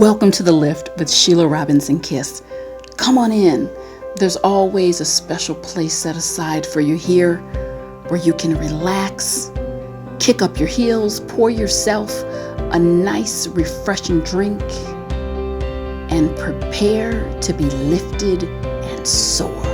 Welcome to The Lift with Sheila Robinson-Kiss. Come on in. There's always a special place set aside for you here where you can relax, kick up your heels, pour yourself a nice, refreshing drink, and prepare to be lifted and soar.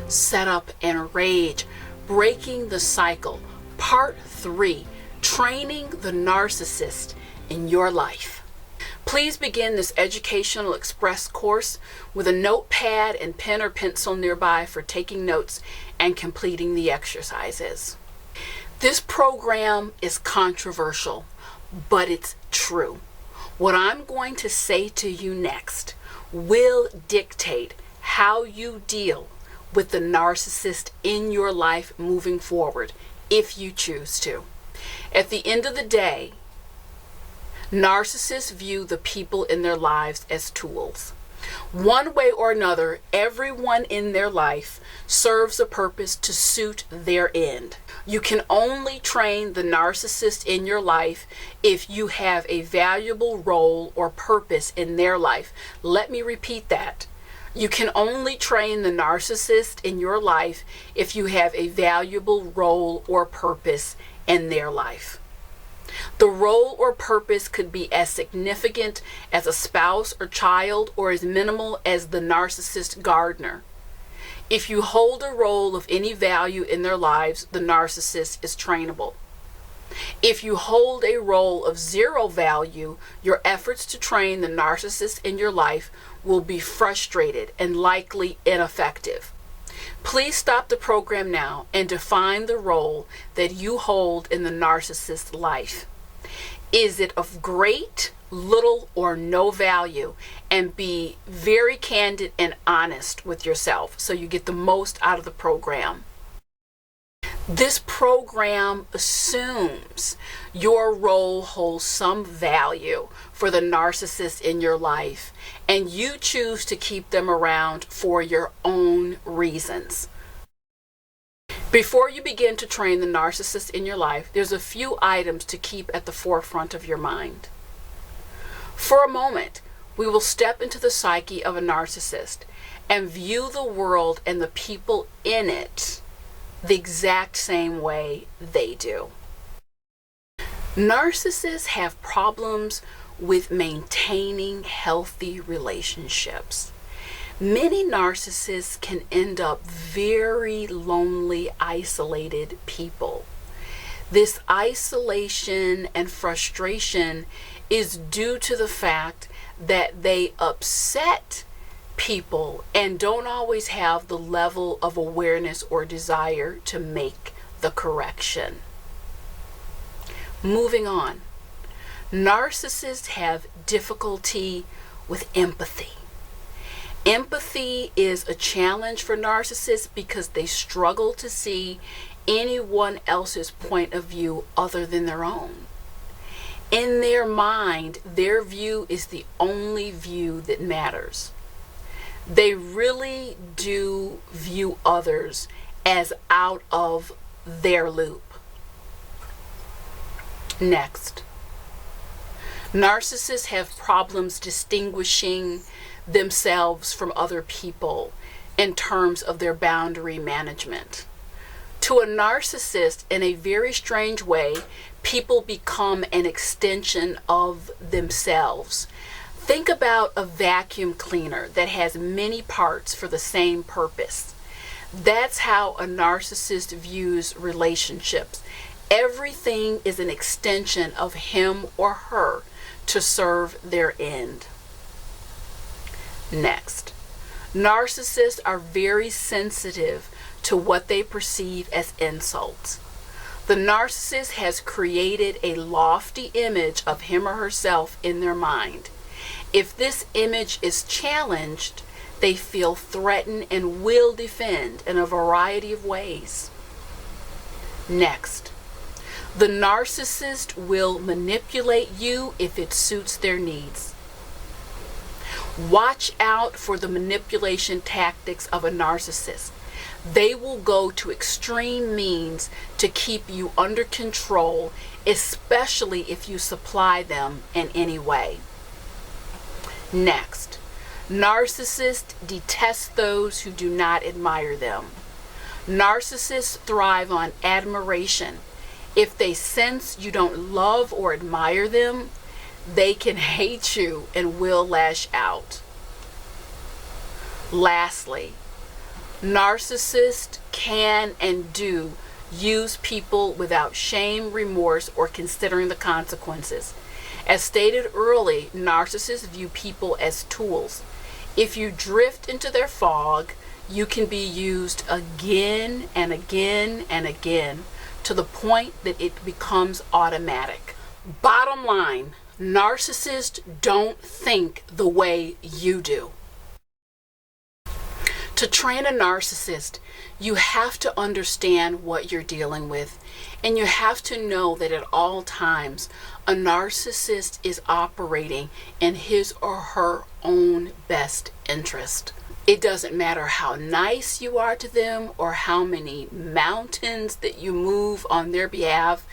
Setup and Rage, Breaking the Cycle, Part 3, Training the Narcissist in Your Life. Please begin this educational express course with a notepad and pen or pencil nearby for taking notes and completing the exercises. This program is controversial, but it's true. What I'm going to say to you next will dictate how you deal with the narcissist in your life moving forward, if you choose to. At the end of the day, narcissists view the people in their lives as tools. One way or another, everyone in their life serves a purpose to suit their end. You can only train the narcissist in your life if you have a valuable role or purpose in their life. Let me repeat that. You can only train the narcissist in your life if you have a valuable role or purpose in their life. The role or purpose could be as significant as a spouse or child, or as minimal as the narcissist gardener. If you hold a role of any value in their lives, the narcissist is trainable. If you hold a role of zero value, your efforts to train the narcissist in your life will be frustrated and likely ineffective. Please stop the program now and define the role that you hold in the narcissist's life. Is it of great, little, or no value? And be very candid and honest with yourself so you get the most out of the program. This program assumes your role holds some value for the narcissist in your life, and you choose to keep them around for your own reasons. Before you begin to train the narcissist in your life, there's a few items to keep at the forefront of your mind. For a moment, we will step into the psyche of a narcissist and view the world and the people in it the exact same way they do. Narcissists have problems with maintaining healthy relationships. Many narcissists can end up very lonely, isolated people. This isolation and frustration is due to the fact that they upset people and don't always have the level of awareness or desire to make the correction. Moving on. Narcissists have difficulty with empathy. Empathy is a challenge for narcissists because they struggle to see anyone else's point of view other than their own. In their mind, their view is the only view that matters. They really do view others as out of their loop. Next, narcissists have problems distinguishing themselves from other people in terms of their boundary management. To a narcissist, in a very strange way, people become an extension of themselves. Think about a vacuum cleaner that has many parts for the same purpose. That's how a narcissist views relationships. Everything is an extension of him or her to serve their end. Next, narcissists are very sensitive to what they perceive as insults. The narcissist has created a lofty image of him or herself in their mind. If this image is challenged, they feel threatened and will defend in a variety of ways. Next, the narcissist will manipulate you if it suits their needs. Watch out for the manipulation tactics of a narcissist. They will go to extreme means to keep you under control, especially if you supply them in any way. Next, narcissists detest those who do not admire them. Narcissists thrive on admiration. If they sense you don't love or admire them, they can hate you and will lash out. Lastly, narcissists can and do use people without shame, remorse, or considering the consequences. As stated early, narcissists view people as tools. If you drift into their fog, you can be used again and again and again to the point that it becomes automatic. Bottom line, narcissists don't think the way you do. To train a narcissist, you have to understand what you're dealing with, and you have to know that at all times, a narcissist is operating in his or her own best interest. It doesn't matter how nice you are to them or how many mountains that you move on their behalf,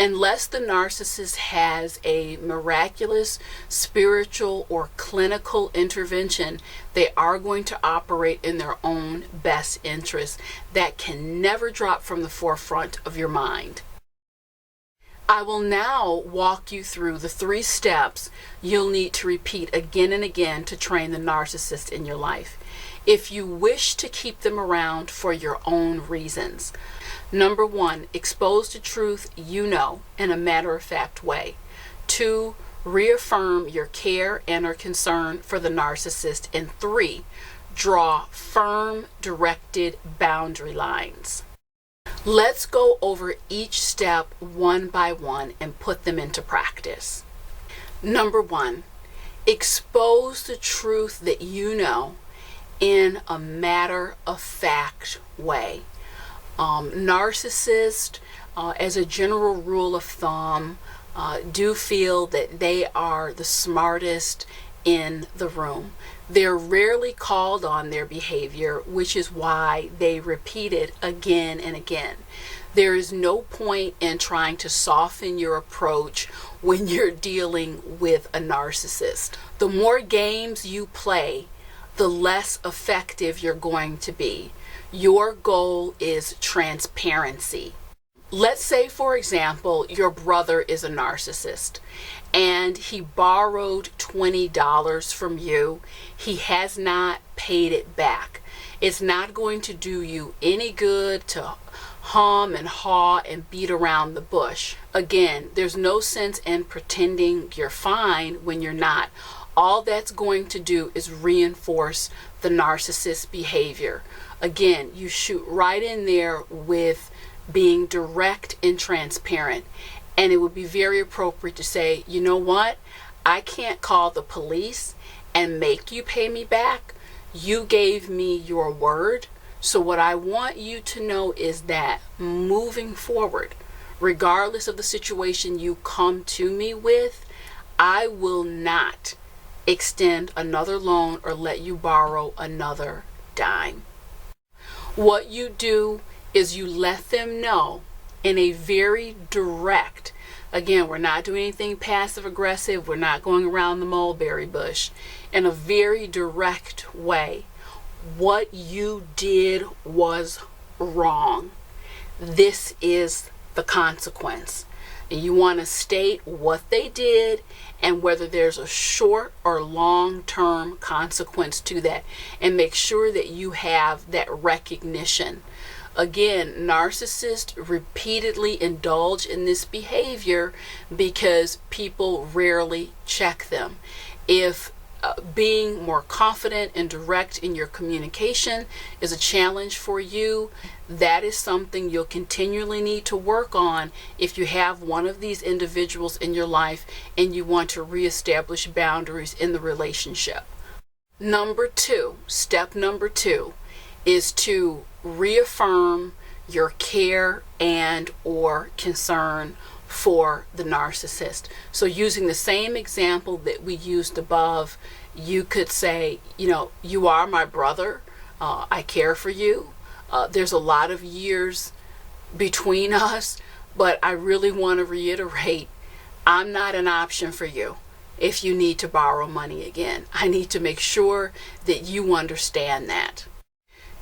unless the narcissist has a miraculous, spiritual, or clinical intervention, they are going to operate in their own best interest. That can never drop from the forefront of your mind. I will now walk you through the 3 steps you'll need to repeat again and again to train the narcissist in your life, if you wish to keep them around for your own reasons. Number 1, expose the truth you know in a matter-of-fact way. 2, reaffirm your care and or concern for the narcissist. And 3, draw firm, directed boundary lines. Let's go over each step one by one and put them into practice. Number 1, expose the truth that you know in a matter-of-fact way. Narcissists, as a general rule of thumb, do feel that they are the smartest in the room. They're rarely called on their behavior, which is why they repeat it again and again. There is no point in trying to soften your approach when you're dealing with a narcissist. The more games you play, the less effective you're going to be. Your goal is transparency. Let's say, for example, your brother is a narcissist and he borrowed $20 from you. He has not paid it back. It's not going to do you any good to hum and haw and beat around the bush. Again, there's no sense in pretending you're fine when you're not. All that's going to do is reinforce the narcissist behavior. Again, you shoot right in there with being direct and transparent. And it would be very appropriate to say, you know what? I can't call the police and make you pay me back. You gave me your word. So what I want you to know is that moving forward, regardless of the situation you come to me with, I will not extend another loan or let you borrow another dime. What you do is you let them know in a very direct, again, we're not doing anything passive aggressive, we're not going around the mulberry bush, in a very direct way, what you did was wrong. This is the consequence. And you want to state what they did and whether there's a short or long-term consequence to that, and make sure that you have that recognition. Again, narcissists repeatedly indulge in this behavior because people rarely check them. If being more confident and direct in your communication is a challenge for you, that is something you'll continually need to work on if you have one of these individuals in your life and you want to reestablish boundaries in the relationship. Step number two is to reaffirm your care and or concern for the narcissist. So using the same example that we used above, You could say, you are my brother. I care for you. There's a lot of years between us, but I really want to reiterate, I'm not an option for you if you need to borrow money again. I need to make sure that you understand that.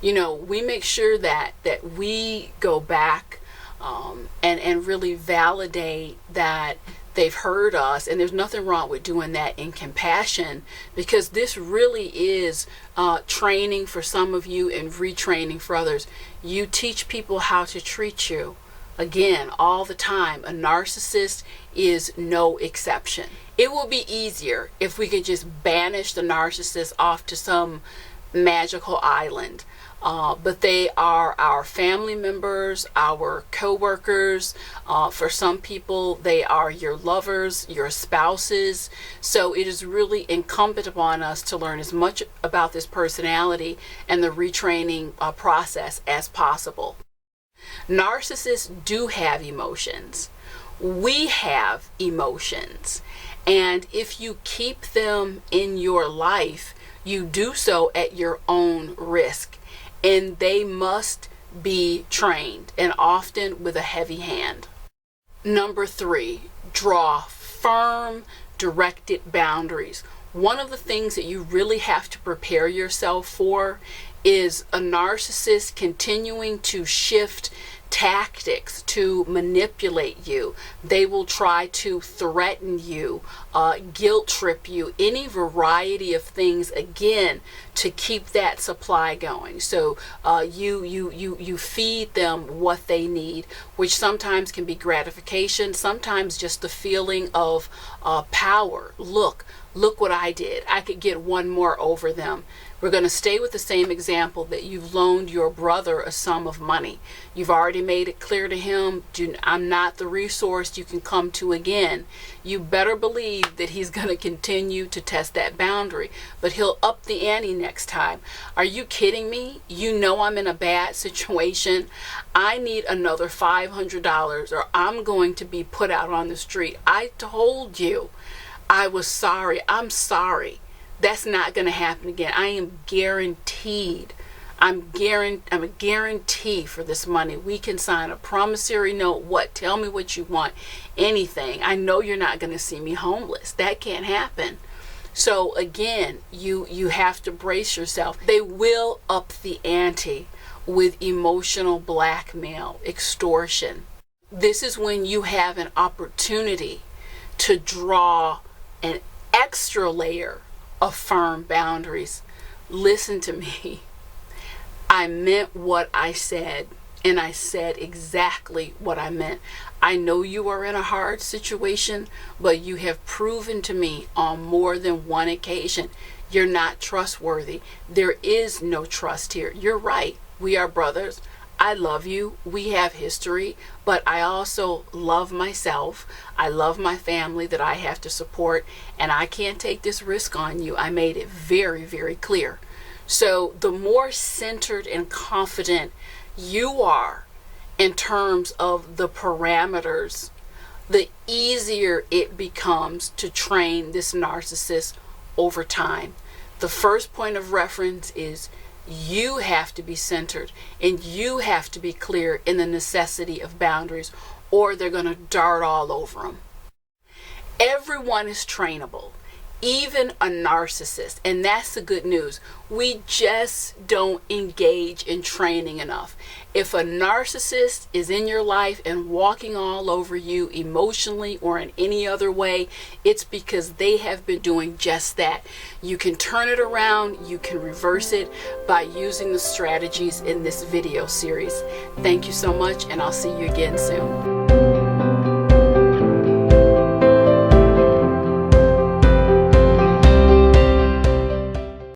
We make sure that we go back and really validate that they've heard us, and there's nothing wrong with doing that in compassion, because this really is training for some of you and retraining for others. You teach people how to treat you, again, all the time. A narcissist is no exception. It will be easier if we could just banish the narcissist off to some magical island. But they are our family members, our co-workers. For some people, they are your lovers, your spouses. So it is really incumbent upon us to learn as much about this personality and the retraining process as possible. Narcissists do have emotions. We have emotions. And if you keep them in your life, you do so at your own risk. And they must be trained, and often with a heavy hand. Number 3, draw firm, directed boundaries. One of the things that you really have to prepare yourself for is a narcissist continuing to shift tactics to manipulate you. They will try to threaten you, guilt trip you, any variety of things, again, to keep that supply going. So you feed them what they need, which sometimes can be gratification, sometimes just the feeling of power. Look what I did. I could get one more over them. We're going to stay with the same example that you've loaned your brother a sum of money. You've already made it clear to him, I'm not the resource you can come to again. You better believe that he's going to continue to test that boundary, but he'll up the ante next time. Are you kidding me? You know I'm in a bad situation. I need another $500 or I'm going to be put out on the street. I told you I was sorry. I'm sorry. That's not going to happen again. I am guaranteed. I'm a guarantee for this money. We can sign a promissory note. What? Tell me what you want. Anything. I know you're not going to see me homeless. That can't happen. So again, you have to brace yourself. They will up the ante with emotional blackmail, extortion. This is when you have an opportunity to draw an extra layer of firm boundaries. Listen to me. I meant what I said, and I said exactly what I meant. I know you are in a hard situation, but you have proven to me on more than one occasion you're not trustworthy. There is no trust here. You're right. We are brothers. I love you. We have history, but I also love myself. I love my family that I have to support, and I can't take this risk on you. I made it very, very clear. So the more centered and confident you are in terms of the parameters, the easier it becomes to train this narcissist over time. The first point of reference is you have to be centered and you have to be clear in the necessity of boundaries, or they're going to dart all over them. Everyone is trainable, even a narcissist, and that's the good news. We just don't engage in training enough. If a narcissist is in your life and walking all over you emotionally or in any other way, it's because they have been doing just that. You can turn it around, you can reverse it by using the strategies in this video series. Thank you so much, and I'll see you again soon.